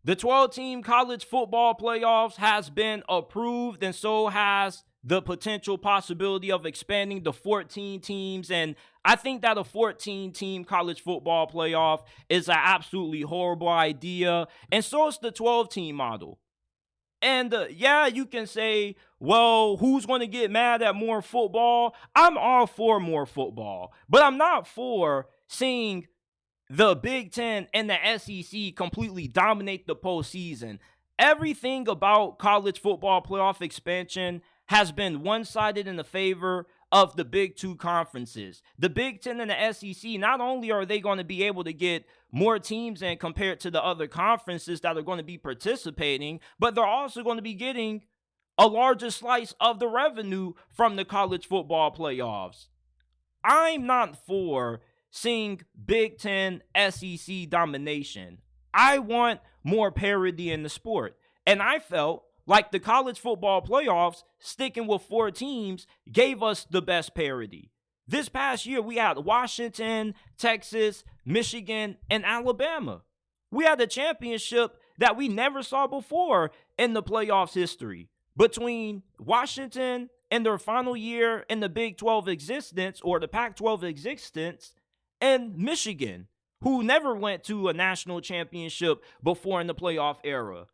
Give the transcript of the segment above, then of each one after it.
The 12-team college football playoffs has been approved, and so has the potential possibility of expanding to 14 teams. And I think that a 14-team college football playoff is an absolutely horrible idea. And so is the 12-team model. And yeah, you can say, well, who's going to get mad at more football? I'm all for more football, but I'm not for seeing the Big Ten and the SEC completely dominate the postseason. Everything about college football playoff expansion has been one-sided in the favor of the Big Two conferences. The Big Ten and the SEC, not only are they going to be able to get more teams in compared to the other conferences that are going to be participating, but they're also going to be getting a larger slice of the revenue from the college football playoffs. I'm not for seeing Big Ten SEC domination. I want more parity in the sport. And I felt like the college football playoffs, sticking with 4 teams, gave us the best parity. This past year, we had Washington, Texas, Michigan, and Alabama. We had a championship that we never saw before in the playoffs history between Washington in their final year in the Big 12 existence, or the Pac 12 existence, and Michigan, who never went to a national championship before in the playoff era.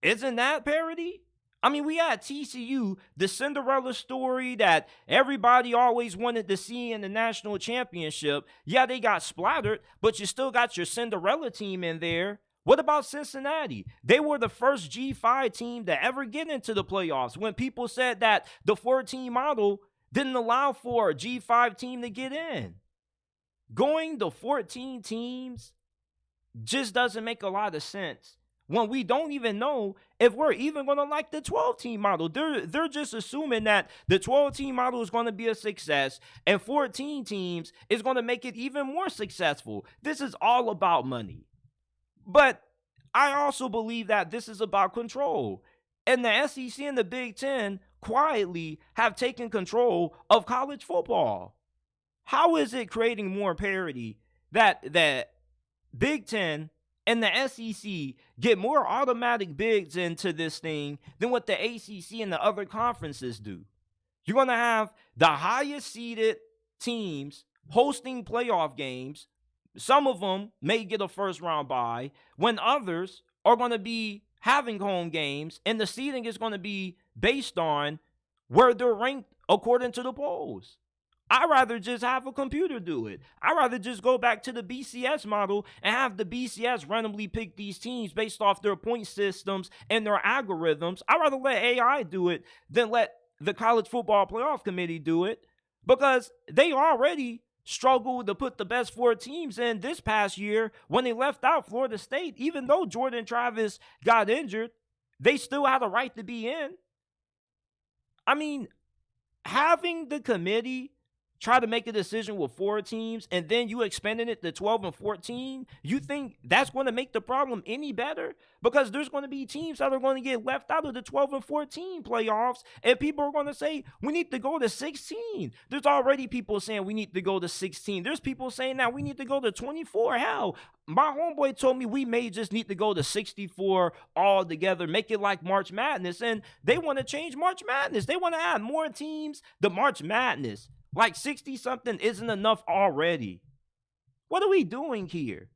Isn't that parity? I mean, we had TCU, the Cinderella story that everybody always wanted to see in the national championship. Yeah, they got splattered, but you still got your Cinderella team in there. What about Cincinnati? They were the first G5 team to ever get into the playoffs when people said that the 4-team model didn't allow for a G5 team to get in. Going to 14 teams just doesn't make a lot of sense when we don't even know if we're even going to like the 12-team model. They're just assuming that the 12-team model is going to be a success and 14 teams is going to make it even more successful. This is all about money. But I also believe that this is about control. And the SEC and the Big Ten quietly have taken control of college football. How is it creating more parity that Big Ten and the SEC get more automatic bids into this thing than what the ACC and the other conferences do? You're going to have the highest seeded teams hosting playoff games. Some of them may get a first round bye, when others are going to be having home games, and the seeding is going to be based on where they're ranked according to the polls. I'd rather just have a computer do it. I'd rather just go back to the BCS model and have the BCS randomly pick these teams based off their point systems and their algorithms. I'd rather let AI do it than let the College Football Playoff Committee do it, because they already struggled to put the best 4 teams in this past year when they left out Florida State. Even though Jordan Travis got injured, they still had a right to be in. I mean, having the committee try to make a decision with 4 teams and then you expanding it to 12 and 14, you think that's going to make the problem any better? Because there's going to be teams that are going to get left out of the 12 and 14 playoffs, and people are going to say, we need to go to 16. There's already people saying we need to go to 16. There's people saying that we need to go to 24. Hell, my homeboy told me we may just need to go to 64 altogether, make it like March Madness, and they want to change March Madness. They want to add more teams to March Madness. Like 60-something isn't enough already. What are we doing here?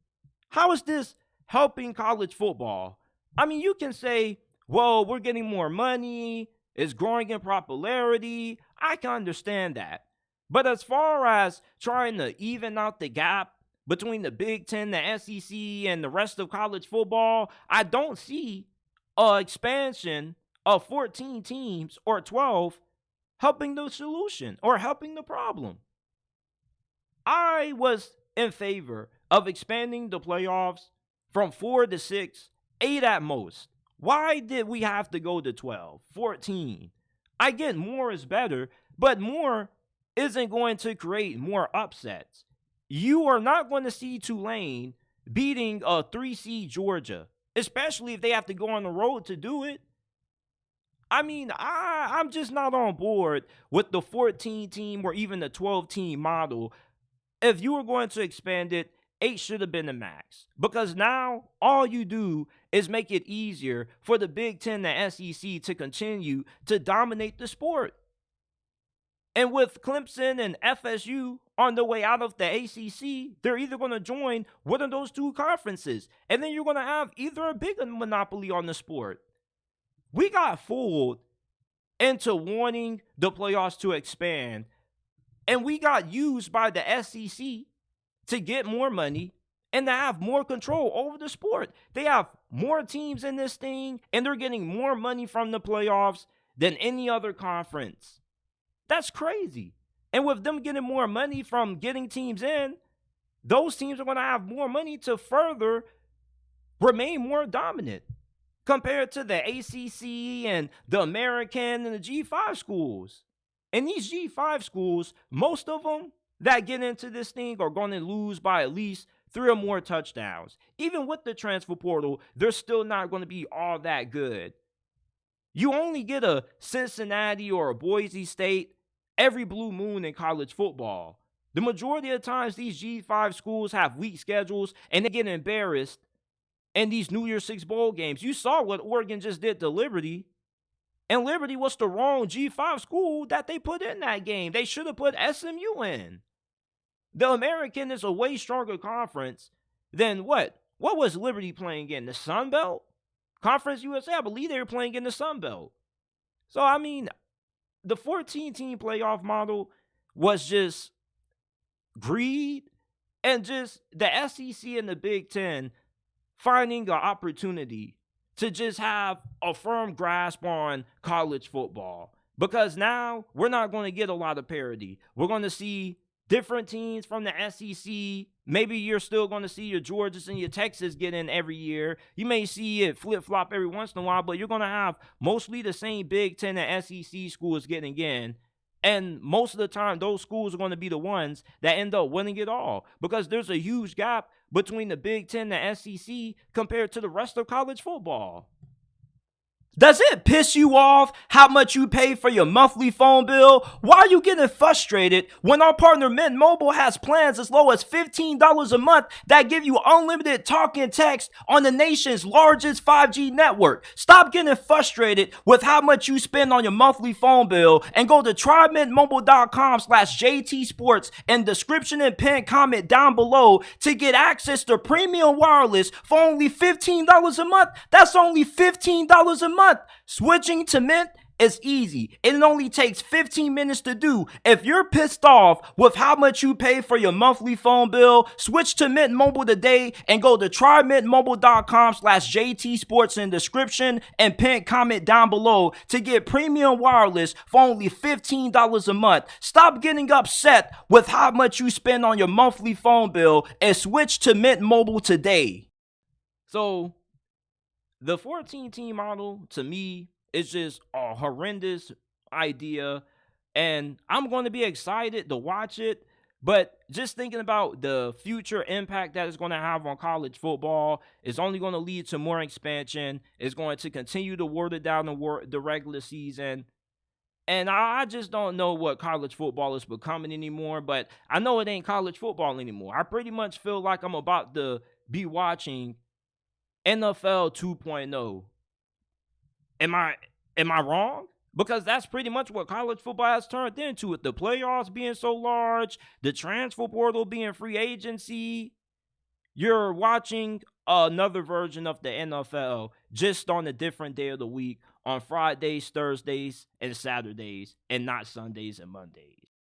How is this helping college football? I mean, you can say, well, we're getting more money, it's growing in popularity. I can understand that. But as far as trying to even out the gap between the Big Ten, the SEC, and the rest of college football, I don't see an expansion of 14 teams or 12 helping the solution or helping the problem. I was in favor of expanding the playoffs from 4 to 6, 8 at most. Why did we have to go to 12, 14? I get more is better, but more isn't going to create more upsets. You are not going to see Tulane beating a 3-seed Georgia, especially if they have to go on the road to do it. I mean, I'm just not on board with the 14-team or even the 12-team model. If you were going to expand it, 8 should have been the max. Because now all you do is make it easier for the Big Ten and SEC to continue to dominate the sport. And with Clemson and FSU on the way out of the ACC, they're either going to join one of those two conferences. And then you're going to have either a big monopoly on the sport. We got fooled into wanting the playoffs to expand. And we got used by the SEC to get more money and to have more control over the sport. They have more teams in this thing, and they're getting more money from the playoffs than any other conference. That's crazy. And with them getting more money from getting teams in, those teams are going to have more money to further remain more dominant compared to the ACC and the American and the G5 schools. And these G5 schools, most of them that get into this thing are going to lose by at least 3 or more touchdowns. Even with the transfer portal, they're still not going to be all that good. You only get a Cincinnati or a Boise State every blue moon in college football. The majority of the times, these G5 schools have weak schedules and they get embarrassed in these New Year's Six bowl games. You saw what Oregon just did to Liberty. And Liberty was the wrong G5 school that they put in that game. They should have put SMU in. The American is a way stronger conference than what? What was Liberty playing in? The Sun Belt? Conference USA, I believe they were playing in the Sun Belt. So, I mean, the 14-team playoff model was just greed and just the SEC and the Big Ten finding an opportunity to just have a firm grasp on college football. Because now we're not going to get a lot of parity. We're going to see different teams from the SEC. Maybe you're still going to see your Georgias and your Texas get in every year. You may see it flip-flop every once in a while, but you're going to have mostly the same Big Ten and SEC schools getting in. And most of the time, those schools are going to be the ones that end up winning it all. Because there's a huge gap between the Big Ten and the SEC compared to the rest of college football. Does it piss you off how much you pay for your monthly phone bill? Why are you getting frustrated when our partner Mint Mobile has plans as low as $15 a month that give you unlimited talk and text on the nation's largest 5G network? Stop getting frustrated with how much you spend on your monthly phone bill and go to trymintmobile.com/JTSports and description and pin comment down below to get access to premium wireless for only $15 a month. That's only $15 a month. Switching to Mint is easy. It only takes 15 minutes to do. If you're pissed off with how much you pay for your monthly phone bill, switch to Mint Mobile today and go to trymintmobile.com/JTSports in the description and pin comment down below to get premium wireless for only $15 a month. Stop getting upset with how much you spend on your monthly phone bill and switch to Mint Mobile today. So, the 14-team model, to me, is just a horrendous idea, and I'm going to be excited to watch it, but just thinking about the future impact that it's going to have on college football is only going to lead to more expansion. It's going to continue to water down the regular season, and I just don't know what college football is becoming anymore, but I know it ain't college football anymore. I pretty much feel like I'm about to be watching NFL 2.0. Am I wrong? Because that's pretty much what college football has turned into, with the playoffs being so large, the transfer portal being free agency. You're watching another version of the NFL just on a different day of the week, on Fridays, Thursdays, and Saturdays, and not Sundays and Mondays.